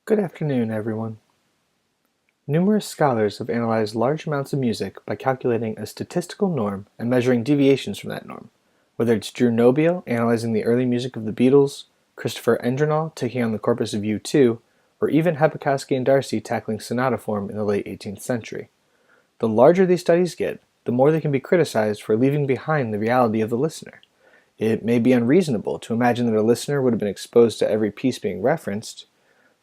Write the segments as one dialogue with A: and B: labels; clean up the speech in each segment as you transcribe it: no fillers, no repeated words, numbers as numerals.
A: Good afternoon, everyone. Numerous scholars have analyzed large amounts of music by calculating a statistical norm and measuring deviations from that norm, whether it's Drew Nobile analyzing the early music of the Beatles, Christopher Endrenol taking on the corpus of U2, or even Hepikowski and Darcy tackling sonata form in the late 18th century. The larger these studies get, the more they can be criticized for leaving behind the reality of the listener. It may be unreasonable to imagine that a listener would have been exposed to every piece being referenced.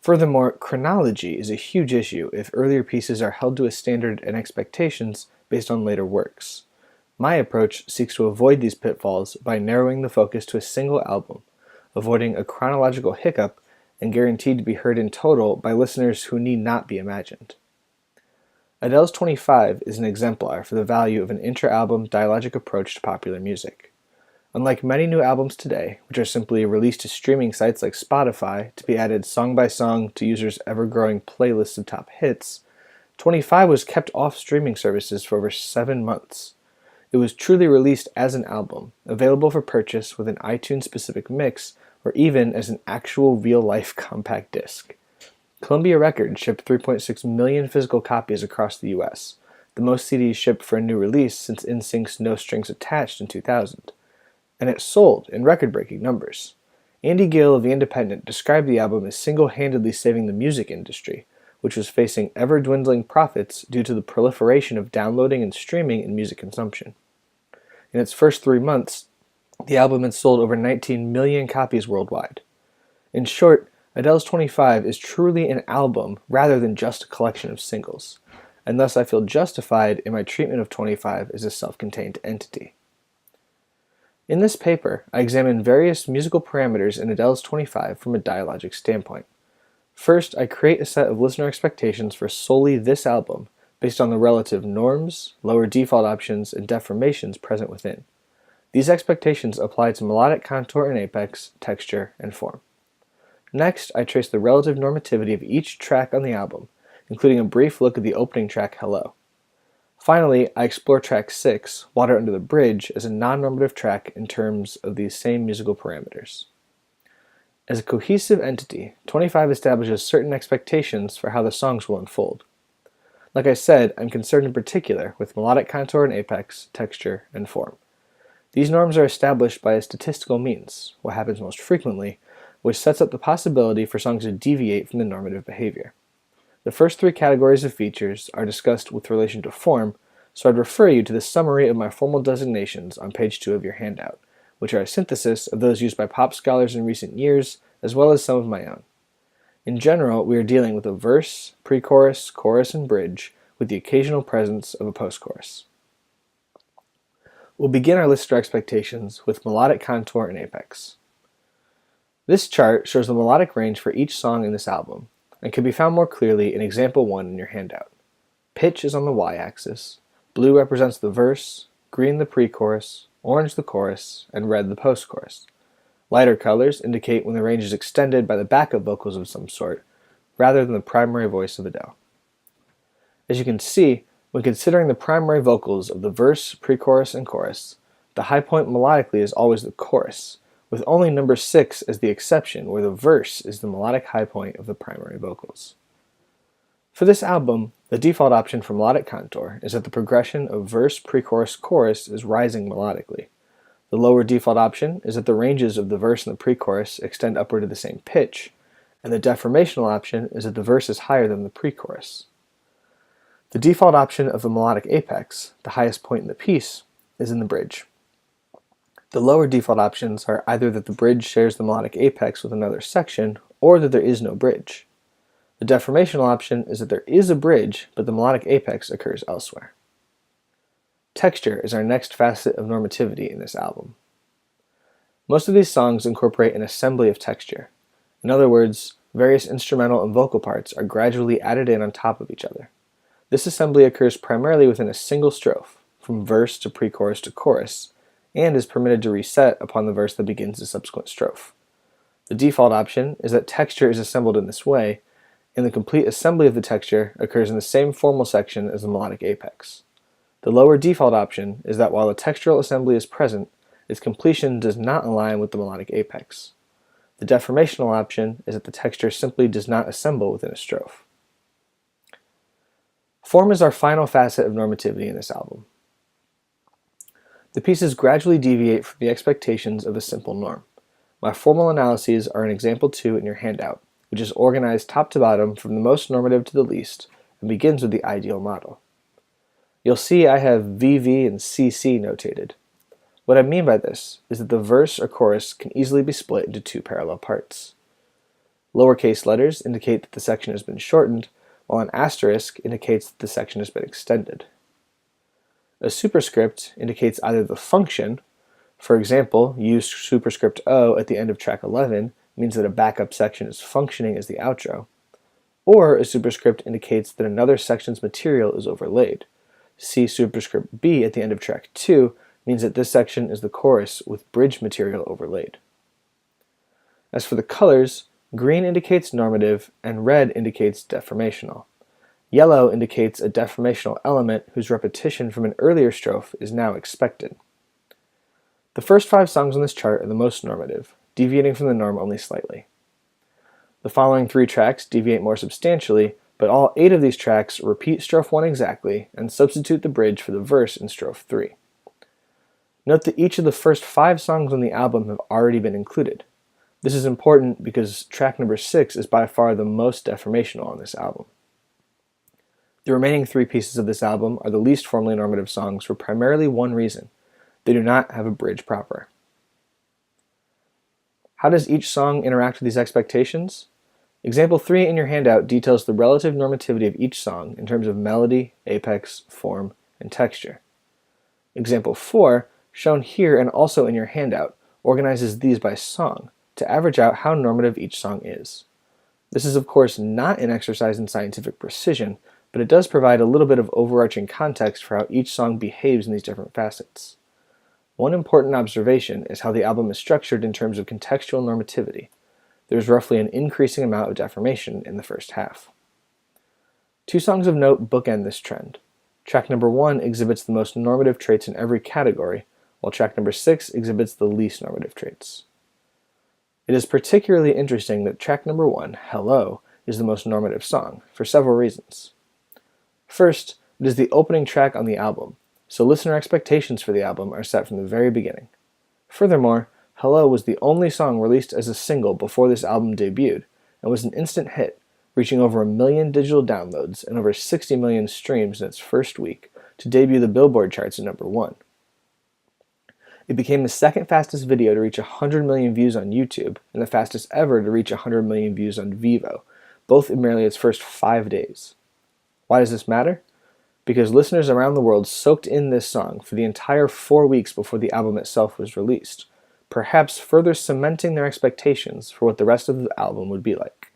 A: Furthermore, chronology is a huge issue if earlier pieces are held to a standard and expectations based on later works. My approach seeks to avoid these pitfalls by narrowing the focus to a single album, avoiding a chronological hiccup and guaranteed to be heard in total by listeners who need not be imagined. Adele's 25 is an exemplar for the value of an intra-album dialogic approach to popular music. Unlike many new albums today, which are simply released to streaming sites like Spotify to be added song by song to users' ever-growing playlists of top hits, 25 was kept off streaming services for over 7 months. It was truly released as an album, available for purchase with an iTunes-specific mix, or even as an actual real-life compact disc. Columbia Records shipped 3.6 million physical copies across the US, the most CDs shipped for a new release since NSYNC's No Strings Attached in 2000. And it sold in record-breaking numbers. Andy Gill of The Independent described the album as single-handedly saving the music industry, which was facing ever-dwindling profits due to the proliferation of downloading and streaming in music consumption. In its first 3 months, the album had sold over 19 million copies worldwide. In short, Adele's 25 is truly an album rather than just a collection of singles, and thus I feel justified in my treatment of 25 as a self-contained entity. In this paper, I examine various musical parameters in Adele's 25 from a dialogic standpoint. First, I create a set of listener expectations for solely this album based on the relative norms, lower default options, and deformations present within. These expectations apply to melodic contour and apex, texture, and form. Next, I trace the relative normativity of each track on the album, including a brief look at the opening track, Hello. Finally, I explore track 6, Water Under the Bridge, as a non-normative track in terms of these same musical parameters. As a cohesive entity, 25 establishes certain expectations for how the songs will unfold. Like I said, I'm concerned in particular with melodic contour and apex, texture, and form. These norms are established by a statistical means, what happens most frequently, which sets up the possibility for songs to deviate from the normative behavior. The first 3 categories of features are discussed with relation to form, so I'd refer you to the summary of my formal designations on page 2 of your handout, which are a synthesis of those used by pop scholars in recent years, as well as some of my own. In general, we are dealing with a verse, pre-chorus, chorus, and bridge, with the occasional presence of a post-chorus. We'll begin our listener expectations with melodic contour and apex. This chart shows the melodic range for each song in this album, and can be found more clearly in example 1 in your handout. Pitch is on the y-axis, blue represents the verse, green the pre-chorus, orange the chorus, and red the post-chorus. Lighter colors indicate when the range is extended by the backup vocals of some sort, rather than the primary voice of Adele. As you can see, when considering the primary vocals of the verse, pre-chorus, and chorus, the high point melodically is always the chorus, with only number 6 as the exception, where the verse is the melodic high point of the primary vocals. For this album, the default option for melodic contour is that the progression of verse, pre-chorus, chorus is rising melodically. The lower default option is that the ranges of the verse and the pre-chorus extend upward to the same pitch, and the deformational option is that the verse is higher than the pre-chorus. The default option of the melodic apex, the highest point in the piece, is in the bridge. The lower default options are either that the bridge shares the melodic apex with another section, or that there is no bridge. The deformational option is that there is a bridge, but the melodic apex occurs elsewhere. Texture is our next facet of normativity in this album. Most of these songs incorporate an assembly of texture. In other words, various instrumental and vocal parts are gradually added in on top of each other. This assembly occurs primarily within a single strophe, from verse to pre-chorus to chorus, and is permitted to reset upon the verse that begins the subsequent strophe. The default option is that texture is assembled in this way, and the complete assembly of the texture occurs in the same formal section as the melodic apex. The lower default option is that while the textural assembly is present, its completion does not align with the melodic apex. The deformational option is that the texture simply does not assemble within a strophe. Form is our final facet of normativity in this album. The pieces gradually deviate from the expectations of a simple norm. My formal analyses are in example 2 in your handout, which is organized top to bottom from the most normative to the least and begins with the ideal model. You'll see I have VV and CC notated. What I mean by this is that the verse or chorus can easily be split into two parallel parts. Lowercase letters indicate that the section has been shortened, while an asterisk indicates that the section has been extended. A superscript indicates either the function, for example, use superscript O at the end of track 11 means that a backup section is functioning as the outro, or a superscript indicates that another section's material is overlaid. See superscript B at the end of track 2 means that this section is the chorus with bridge material overlaid. As for the colors, green indicates normative and red indicates deformational. Yellow indicates a deformational element whose repetition from an earlier strophe is now expected. The first 5 songs on this chart are the most normative, deviating from the norm only slightly. The following 3 tracks deviate more substantially, but all 8 of these tracks repeat strophe 1 exactly and substitute the bridge for the verse in strophe 3. Note that each of the first 5 songs on the album have already been included. This is important because track number 6 is by far the most deformational on this album. The remaining 3 pieces of this album are the least formally normative songs for primarily one reason: they do not have a bridge proper. How does each song interact with these expectations? Example 3 in your handout details the relative normativity of each song in terms of melody, apex, form, and texture. Example 4, shown here and also in your handout, organizes these by song to average out how normative each song is. This is of course not an exercise in scientific precision, but it does provide a little bit of overarching context for how each song behaves in these different facets. One important observation is how the album is structured in terms of contextual normativity. There is roughly an increasing amount of deformation in the first half. 2 songs of note bookend this trend. Track number 1 exhibits the most normative traits in every category, while track number 6 exhibits the least normative traits. It is particularly interesting that track number 1, Hello, is the most normative song, for several reasons. First, it is the opening track on the album, so listener expectations for the album are set from the very beginning. Furthermore, Hello was the only song released as a single before this album debuted, and was an instant hit, reaching over 1 million digital downloads and over 60 million streams in its first week, to debut the Billboard charts at number 1. It became the second fastest video to reach 100 million views on YouTube, and the fastest ever to reach 100 million views on Vivo, both in merely its first 5 days. Why does this matter? Because listeners around the world soaked in this song for the entire 4 weeks before the album itself was released, perhaps further cementing their expectations for what the rest of the album would be like.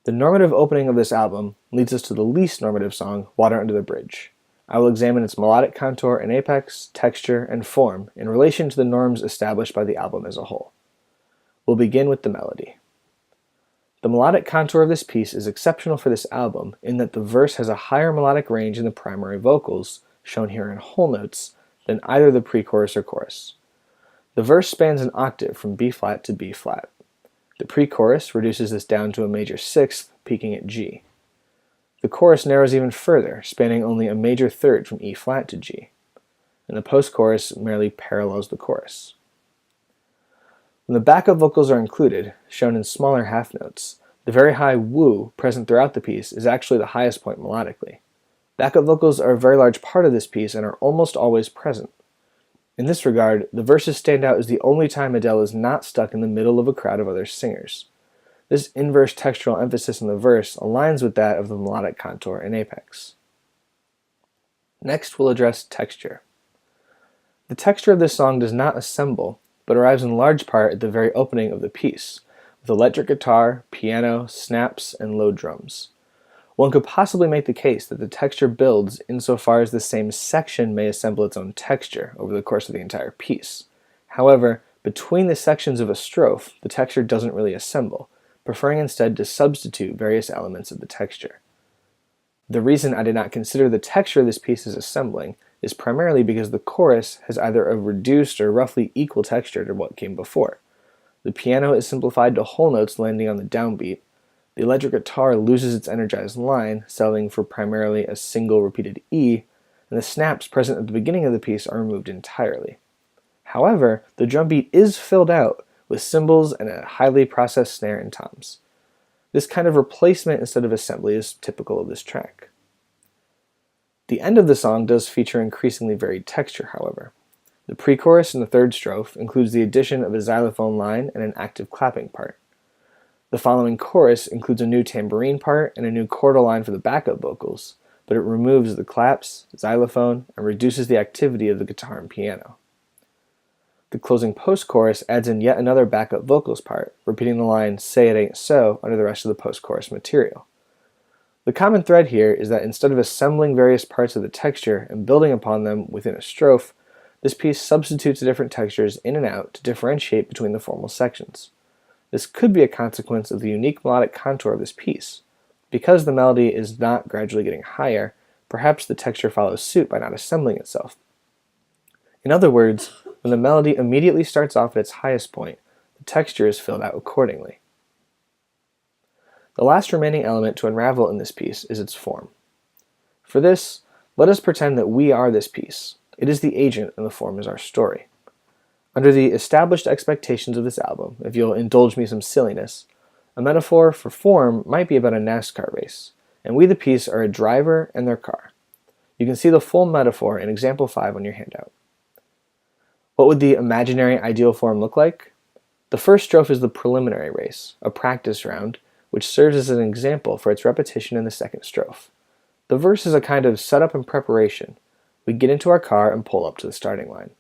A: The normative opening of this album leads us to the least normative song, Water Under the Bridge. I will examine its melodic contour and apex, texture, and form in relation to the norms established by the album as a whole. We'll begin with the melody. The melodic contour of this piece is exceptional for this album in that the verse has a higher melodic range in the primary vocals, shown here in whole notes, than either the pre-chorus or chorus. The verse spans an octave from B flat to B flat. The pre-chorus reduces this down to a major sixth, peaking at G. The chorus narrows even further, spanning only a major third from E flat to G. And the post-chorus merely parallels the chorus. When the backup vocals are included, shown in smaller half notes, the very high woo present throughout the piece is actually the highest point melodically. Backup vocals are a very large part of this piece and are almost always present. In this regard, the verses stand out as the only time Adele is not stuck in the middle of a crowd of other singers. This inverse textural emphasis on the verse aligns with that of the melodic contour and apex. Next, we'll address texture. The texture of this song does not assemble, but arrives in large part at the very opening of the piece, with electric guitar, piano, snaps, and low drums. One could possibly make the case that the texture builds insofar as the same section may assemble its own texture over the course of the entire piece. However, between the sections of a strophe, the texture doesn't really assemble, preferring instead to substitute various elements of the texture. The reason I did not consider the texture of this piece as assembling is primarily because the chorus has either a reduced or roughly equal texture to what came before. The piano is simplified to whole notes landing on the downbeat. The electric guitar loses its energized line, settling for primarily a single repeated E, and the snaps present at the beginning of the piece are removed entirely. However, the drum beat is filled out with cymbals and a highly processed snare and toms. This kind of replacement instead of assembly is typical of this track. The end of the song does feature increasingly varied texture, however. The pre-chorus in the third strophe includes the addition of a xylophone line and an active clapping part. The following chorus includes a new tambourine part and a new chordal line for the backup vocals, but it removes the claps, xylophone, and reduces the activity of the guitar and piano. The closing post-chorus adds in yet another backup vocals part, repeating the line, "Say it ain't so," under the rest of the post-chorus material. The common thread here is that instead of assembling various parts of the texture and building upon them within a strophe, this piece substitutes the different textures in and out to differentiate between the formal sections. This could be a consequence of the unique melodic contour of this piece. Because the melody is not gradually getting higher, perhaps the texture follows suit by not assembling itself. In other words, when the melody immediately starts off at its highest point, the texture is filled out accordingly. The last remaining element to unravel in this piece is its form. For this, let us pretend that we are this piece. It is the agent and the form is our story. Under the established expectations of this album, if you'll indulge me some silliness, a metaphor for form might be about a NASCAR race, and we the piece are a driver and their car. You can see the full metaphor in example 5 on your handout. What would the imaginary ideal form look like? The first strophe is the preliminary race, a practice round, which serves as an example for its repetition in the second strophe. The verse is a kind of setup and preparation. We get into our car and pull up to the starting line.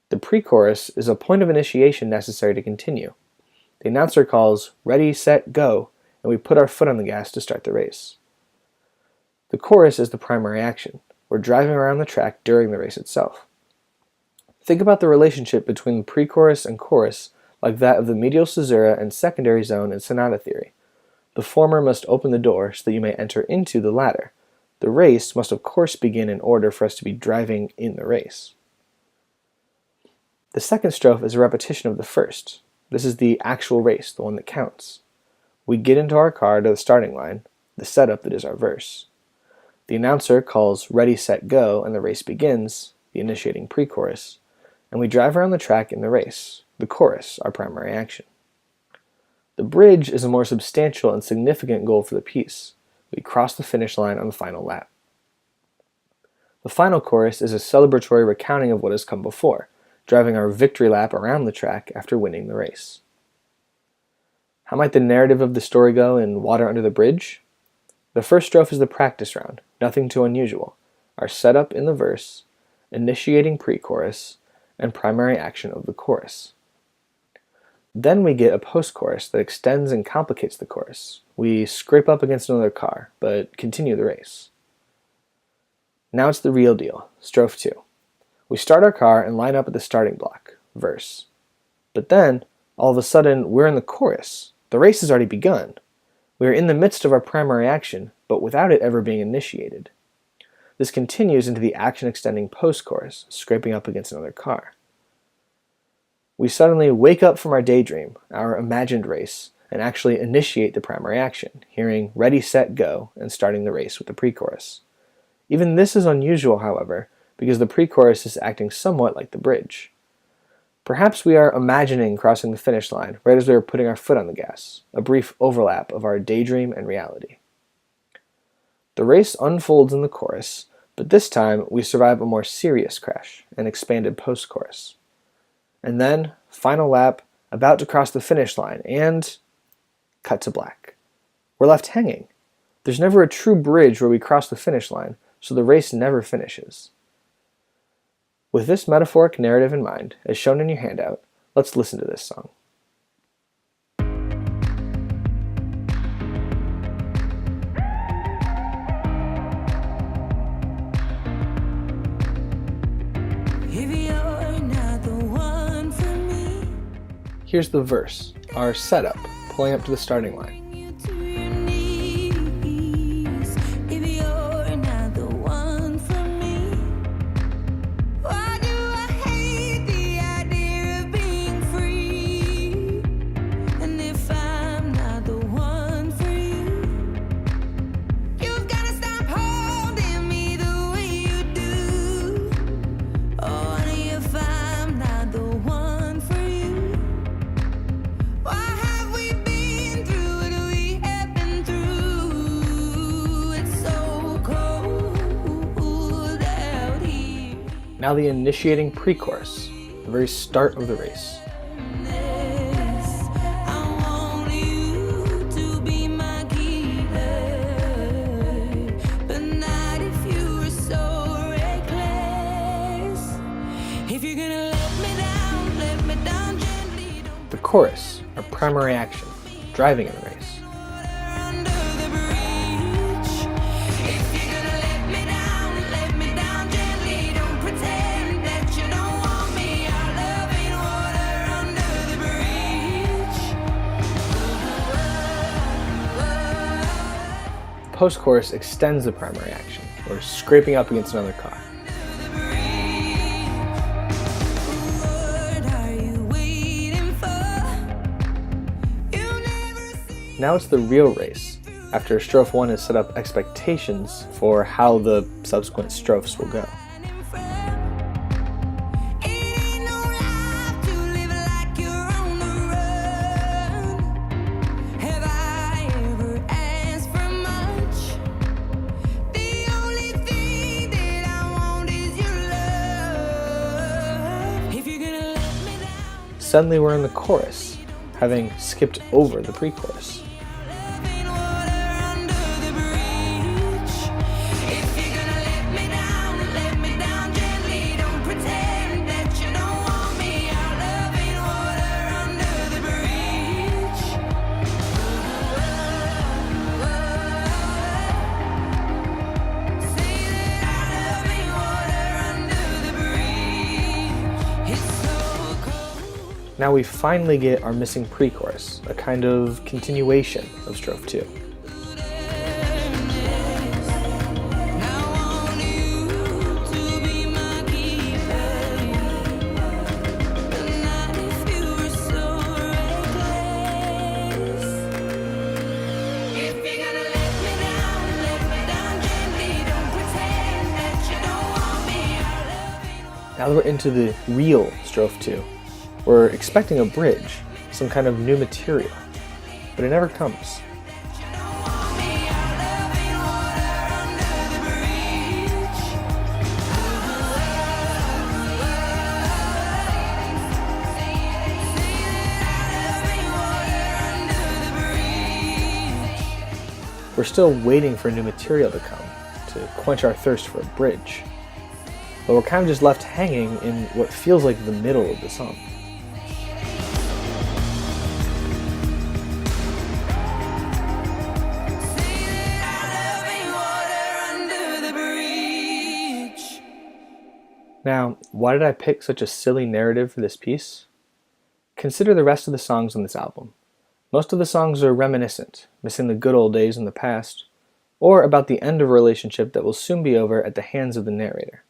A: The pre-chorus is a point of initiation necessary to continue. The announcer calls, "Ready, set, go," and we put our foot on the gas to start the race. The chorus is the primary action. We're driving around the track during the race itself. Think about the relationship between pre-chorus and chorus like that of the medial caesura and secondary zone in sonata theory. The former must open the door so that you may enter into the latter. The race must of course begin in order for us to be driving in the race. The second strophe is a repetition of the first. This is the actual race, the one that counts. We get into our car to the starting line, the setup that is our verse. The announcer calls "Ready, set, go," and the race begins, the initiating pre-chorus, and we drive around the track in the race, the chorus, our primary action. The bridge is a more substantial and significant goal for the piece. We cross the finish line on the final lap. The final chorus is a celebratory recounting of what has come before, driving our victory lap around the track after winning the race. How might the narrative of the story go in Water Under the Bridge? The first strophe is the practice round, nothing too unusual, our setup in the verse, initiating pre-chorus, and primary action of the chorus. Then we get a post-chorus that extends and complicates the chorus. We scrape up against another car, but continue the race. Now it's the real deal, strophe 2. We start our car and line up at the starting block, verse. But then, all of a sudden, we're in the chorus. The race has already begun. We are in the midst of our primary action, but without it ever being initiated. This continues into the action-extending post-chorus, scraping up against another car. We suddenly wake up from our daydream, our imagined race, and actually initiate the primary action, hearing "Ready, set, go," and starting the race with the pre-chorus. Even this is unusual, however, because the pre-chorus is acting somewhat like the bridge. Perhaps we are imagining crossing the finish line right as we are putting our foot on the gas, a brief overlap of our daydream and reality. The race unfolds in the chorus, but this time we survive a more serious crash, an expanded post-chorus. And then, final lap, about to cross the finish line, and cut to black. We're left hanging. There's never a true bridge where we cross the finish line, so the race never finishes. With this metaphoric narrative in mind, as shown in your handout, let's listen to this song. Here's the verse, our setup, pulling up to the starting line. Now the initiating pre-chorus, the very start of the race. The chorus, our primary action, driving in the race. Post-chorus extends the primary action, or scraping up against another car. Now it's the real race, after strophe 1 has set up expectations for how the subsequent strophes will go. Suddenly we're in the chorus, having skipped over the pre-chorus. Now we finally get our missing pre-chorus, a kind of continuation of strophe 2. Now that we're into the real strophe 2, we're expecting a bridge, some kind of new material, but it never comes. We're still waiting for new material to come, to quench our thirst for a bridge. But we're kind of just left hanging in what feels like the middle of the song. Now, why did I pick such a silly narrative for this piece? Consider the rest of the songs on this album. Most of the songs are reminiscent, missing the good old days in the past, or about the end of a relationship that will soon be over at the hands of the narrator.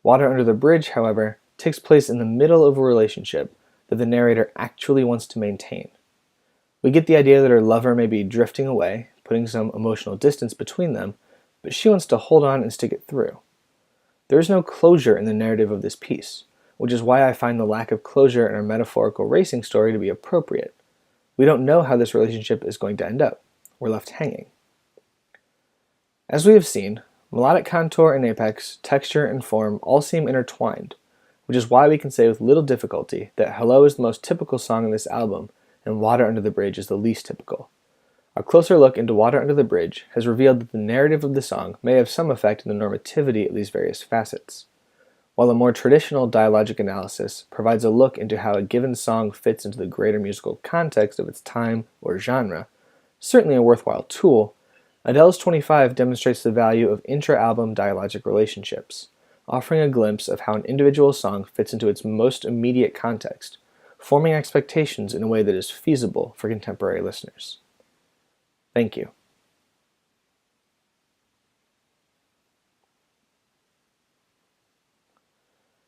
A: Water Under the Bridge, however, takes place in the middle of a relationship that the narrator actually wants to maintain. We get the idea that her lover may be drifting away, putting some emotional distance between them, but she wants to hold on and stick it through. There is no closure in the narrative of this piece, which is why I find the lack of closure in our metaphorical racing story to be appropriate. We don't know how this relationship is going to end up. We're left hanging. As we have seen, melodic contour and apex, texture and form all seem intertwined, which is why we can say with little difficulty that Hello is the most typical song in this album and Water Under the Bridge is the least typical. A closer look into Water Under the Bridge has revealed that the narrative of the song may have some effect in the normativity of these various facets, while a more traditional dialogic analysis provides a look into how a given song fits into the greater musical context of its time or genre. Certainly a worthwhile tool, Adele's 25 demonstrates the value of intra-album dialogic relationships, offering a glimpse of how an individual song fits into its most immediate context, forming expectations in a way that is feasible for contemporary listeners. Thank you.